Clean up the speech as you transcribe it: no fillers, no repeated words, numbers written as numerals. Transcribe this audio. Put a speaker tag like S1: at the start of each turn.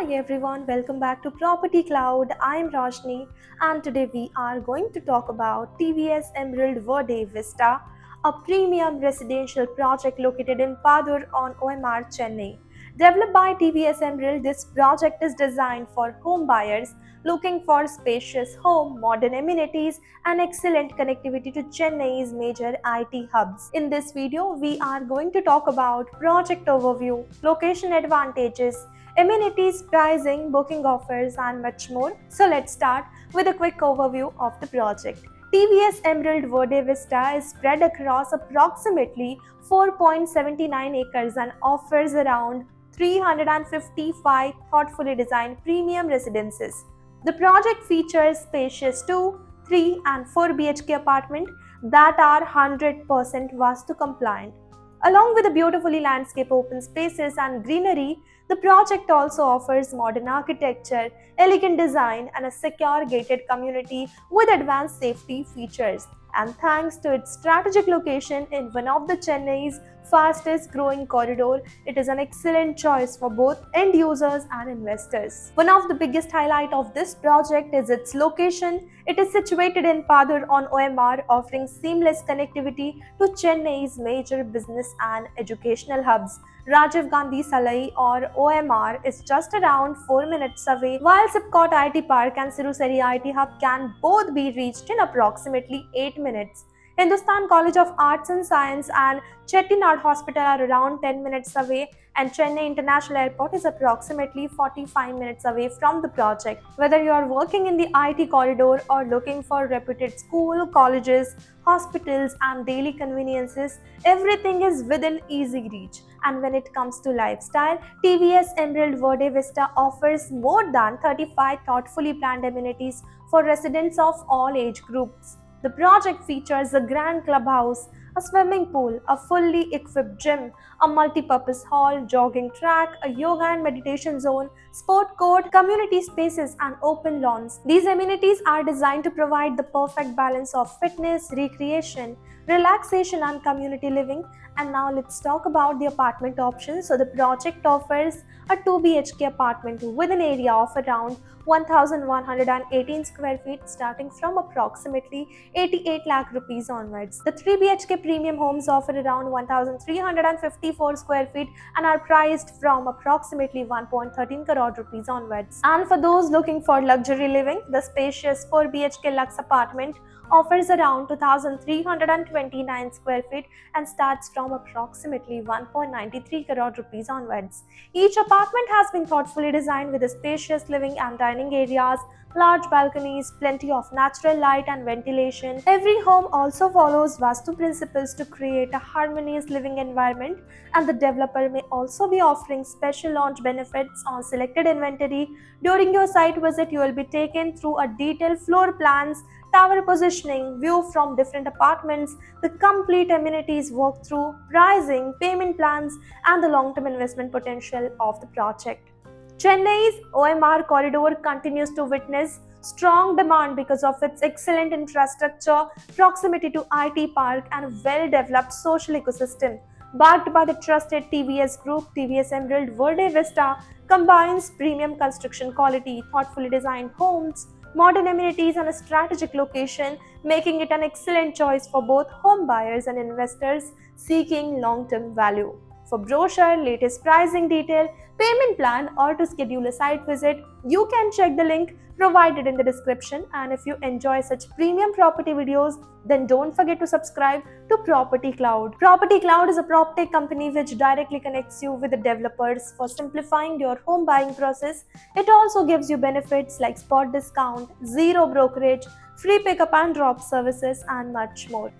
S1: Hi everyone, welcome back to Property Cloud. I am Roshni and today we are going to talk about TVS Emerald Verde Vista, a premium residential project located in Padur on OMR, Chennai. Developed by TVS Emerald, this project is designed for home buyers looking for spacious home, modern amenities, and excellent connectivity to Chennai's major IT hubs. In this video, we are going to talk about project overview, location advantages, amenities, pricing, booking offers, and much more. So let's start with a quick overview of the project. TVS Emerald Verde Vista is spread across approximately 4.79 acres and offers around 355 thoughtfully designed premium residences. The project features spacious 2, 3, and 4 BHK apartments that are 100% Vastu compliant. Along with the beautifully landscaped open spaces and greenery, the project also offers modern architecture, elegant design, and a secure gated community with advanced safety features. And thanks to its strategic location in one of the Chennai's fastest growing corridor, it is an excellent choice for both end users and investors. One of the biggest highlight of this project is its location. It is situated in Padur on OMR, offering seamless connectivity to Chennai's major business and educational hubs. Rajiv Gandhi Salai or OMR is just around 4 minutes away, while Sipcot IT Park and Sirusari IT Hub can both be reached in approximately 8 minutes. Hindustan College of Arts and Science and Chettinad Hospital are around 10 minutes away, and Chennai International Airport is approximately 45 minutes away from the project. Whether you are working in the IT corridor or looking for reputed school, colleges, hospitals, and daily conveniences, everything is within easy reach. And when it comes to lifestyle, TVS Emerald Verde Vista offers more than 35 thoughtfully planned amenities for residents of all age groups. The project features a grand clubhouse, a swimming pool, a fully equipped gym, a multi-purpose hall, jogging track, a yoga and meditation zone, sport court, community spaces, and open lawns. These amenities are designed to provide the perfect balance of fitness, recreation, relaxation, and community living. And now let's talk about the apartment options. So the project offers a 2 BHK apartment with an area of around 1118 square feet starting from approximately 88 lakh rupees onwards. The 3 BHK premium homes offer around 1354 square feet and are priced from approximately 1.13 crore rupees onwards. And for those looking for luxury living, the spacious 4 BHK Lux apartment offers around 2329 square feet and starts from approximately 1.93 crore rupees onwards. Each apartment has been thoughtfully designed with a spacious living and dining areas, large balconies, plenty of natural light and ventilation. Every home also follows Vastu principles to create a harmonious living environment, and the developer may also be offering special launch benefits on selected inventory. During your site visit, you will be taken through a detailed floor plans, tower positioning, view from different apartments, the complete amenities walkthrough, pricing, payment plans, and the long-term investment potential of the project. Chennai's OMR corridor continues to witness strong demand because of its excellent infrastructure, proximity to IT park, and well-developed social ecosystem. Backed by the trusted TVS Group, TVS Emerald Verde Vista combines premium construction quality, thoughtfully designed homes, modern amenities, and a strategic location, making it an excellent choice for both home buyers and investors seeking long-term value. For brochure, latest pricing detail, payment plan, or to schedule a site visit, you can check the link provided in the description. And if you enjoy such premium property videos, then don't forget to subscribe to Property Cloud. Property Cloud is a PropTech company which directly connects you with the developers for simplifying your home buying process. It also gives you benefits like spot discount, zero brokerage, free pickup and drop services, and much more.